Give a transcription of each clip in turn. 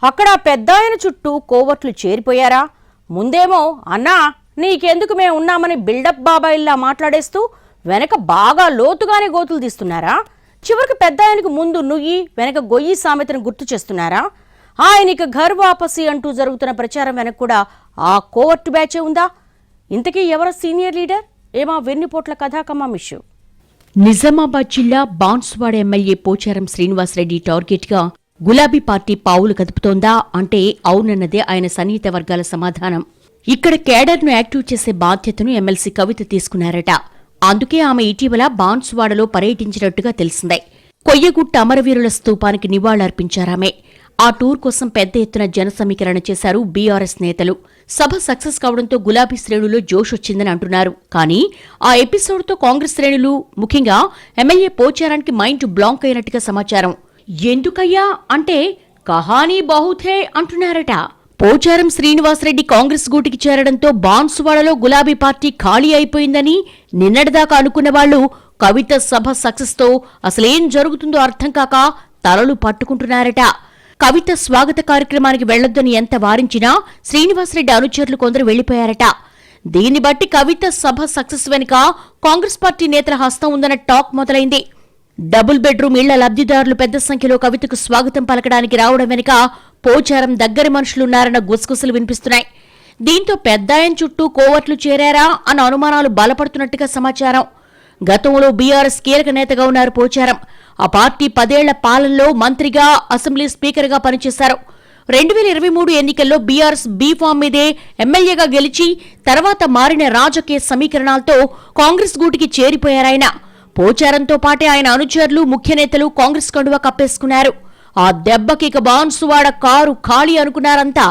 అక్కడ పెద్దాయన చుట్టూ కోవర్ట్లు చేరిపోయారా? ముందేమో అన్నా నీకెందుకు మేము ఉన్నామని బిల్డప్ బాబాయిల్లా మాట్లాడేస్తూ వెనక బాగా లోతుగానే గోతులు తీస్తున్నారా? చివరికి పెద్దాయనకు ముందు నుయ్యి వెనక గొయ్యి సామెతను గుర్తు చేస్తున్నారా? ఆయనకి ఘర్ వాపసి అంటూ జరుగుతున్న ప్రచారం వెనక కూడా ఆ కోవర్టు బ్యాచే ఉందా? ఇంతకీ ఎవరో సీనియర్ లీడర్? ఏమా వెన్నుపోట్ల కథాకమ్మా ఇష్యూ. నిజామాబాద్ జిల్లా బాన్సువాడ ఎమ్మెల్యే పోచారం శ్రీనివాసరెడ్డి టార్గెట్గా గులాబీ పార్టీ పావులు కదుపుతోందా అంటే అవునన్నదే ఆయన సన్నిహిత వర్గాల సమాధానం. ఇక్కడ కేడర్ను యాక్టివ్ చేసే బాధ్యతను ఎమ్మెల్సీ కవిత తీసుకున్నారట. అందుకే ఆమె ఇటీవల బాన్సువాడలో పర్యటించినట్టుగా తెలిసిందే. కొయ్యగుట్ట అమరవీరుల స్తూపానికి నివాళులర్పించారామె. ఆ టూర్ కోసం పెద్ద ఎత్తున జన సమీకరణ చేశారు బీఆర్ఎస్ నేతలు. సభ సక్సెస్ కావడంతో గులాబీ శ్రేణుల్లో జోష్ వచ్చిందని అంటున్నారు. కానీ ఆ ఎపిసోడ్తో కాంగ్రెస్ శ్రేణులు, ముఖ్యంగా ఎమ్మెల్యే పోచారానికి మైండ్ బ్లాంక్ అయినట్టుగా సమాచారం. ఎందుకయ్యా అంటే కహానీ బహుతే అంటున్నారట. పోచారం శ్రీనివాసరెడ్డి కాంగ్రెస్ గూటికి చేరడంతో బాన్సువాడలో గులాబీ పార్టీ ఖాళీ అయిపోయిందని నిన్నటిదాకా అనుకున్న వాళ్లు కవిత సభ సక్సెస్తో అసలేం జరుగుతుందో అర్థం కాక తలలు పట్టుకుంటున్నారట. కవిత స్వాగత కార్యక్రమానికి వెళ్లొద్దని ఎంత వారించినా శ్రీనివాసరెడ్డి అనుచరులు కొందరు వెళ్లిపోయారట. దీన్ని బట్టి కవిత సభ సక్సెస్ వెనుక కాంగ్రెస్ పార్టీ నేతల హస్తం ఉందన్న టాక్ మొదలైంది. డబుల్ బెడ్రూమ్ ఇళ్ల లబ్ధిదారులు పెద్ద సంఖ్యలో కవితకు స్వాగతం పలకడానికి రావడం వెనుక పోచారం దగ్గరి మనుషులున్నారన్న గుసగుసలు వినిపిస్తున్నాయి. దీంతో పెద్దాయన చుట్టూ కోవర్ట్లు చేరారా అన్న అనుమానాలు బలపడుతున్నట్టుగా సమాచారం. గతంలో బీఆర్ఎస్ కీలక నేతగా ఉన్నారు పోచారం. ఆ పార్టీ 10 ఏళ్ల పాలనలో మంత్రిగా, అసెంబ్లీ స్పీకర్గా పనిచేశారు. 2023 ఎన్నికల్లో బీఆర్ఎస్ బీఫామ్ మీదే ఎమ్మెల్యేగా గెలిచి తర్వాత మారిన రాజకీయ సమీకరణాలతో కాంగ్రెస్ గూటికి చేరిపోయారాయన. పోచారంతో పాటే ఆయన అనుచరులు, ముఖ్య నేతలు కాంగ్రెస్ కండువా కప్పేసుకున్నారు. ఆ దెబ్బకి ఇక బాన్సువాడ కారు ఖాళీ అనుకున్నారంతా.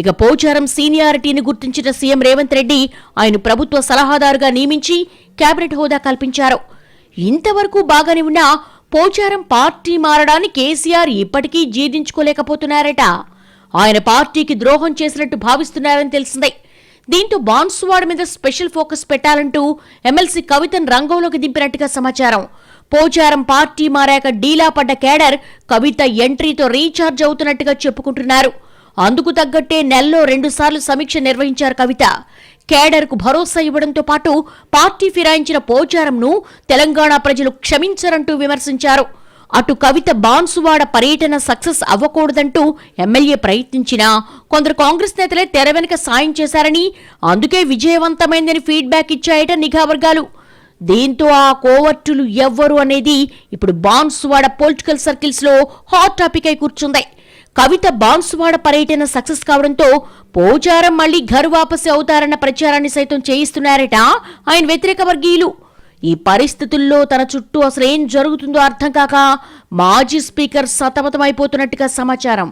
ఇక పోచారం సీనియారిటీని గుర్తించిన సీఎం రేవంత్ రెడ్డి ఆయన ప్రభుత్వ సలహాదారుగా నియమించి కేబినెట్ హోదా కల్పించారు. ఇంతవరకు బాగానే ఉన్నా పోచారం పార్టీ మారడాన్ని కేసీఆర్ ఇప్పటికీ జీర్ణించుకోలేకపోతున్నారట. ఆయన పార్టీకి ద్రోహం చేసినట్టు భావిస్తున్నారని తెలిసిందే. దీంతో బాన్సువాడ మీద స్పెషల్ ఫోకస్ పెట్టాలంటూ ఎమ్మెల్సీ కవితను రంగంలోకి దింపినట్టుగా సమాచారం. పోచారం పార్టీ మారాక డీలా పడ్డ కేడర్ కవిత ఎంట్రీతో రీఛార్జ్ అవుతున్నట్టుగా చెప్పుకుంటున్నారు. అందుకు తగ్గట్టే నెలలో 2 సార్లు సమీక్ష నిర్వహించారు కవిత. కేడర్కు భరోసా ఇవ్వడంతో పాటు పార్టీ ఫిరాయించిన పోచారంను తెలంగాణ ప్రజలు క్షమించరంటూ విమర్శించారు. అటు కవిత బాన్సువాడ పర్యటన సక్సెస్ అవ్వకూడదంటూ ఎమ్మెల్యే ప్రయత్నించినా కొందరు కాంగ్రెస్ నేతలే తెర వెనుక సాయం చేశారని, అందుకే విజయవంతమైందని ఫీడ్బ్యాక్ ఇచ్చాయట నిఘా వర్గాలు. దీంతో ఆ కోవర్టులు ఎవ్వరు అనేది ఇప్పుడు బాన్సువాడ పొలిటికల్ సర్కిల్స్ లో హాట్ టాపిక్ అయి కూర్చుంది. కవిత బాన్సువాడ పర్యటన సక్సెస్ కావడంతో పోచారం మళ్లీ ఘర్ వాపసి అవుతారన్న ప్రచారాన్ని సైతం చేయిస్తున్నారట ఆయన వ్యతిరేక వర్గీయులు. ఈ పరిస్థితుల్లో తన చుట్టూ అసలేం జరుగుతుందో అర్థం కాక మాజీ స్పీకర్ సతమతమైపోతున్నట్టుగా సమాచారం.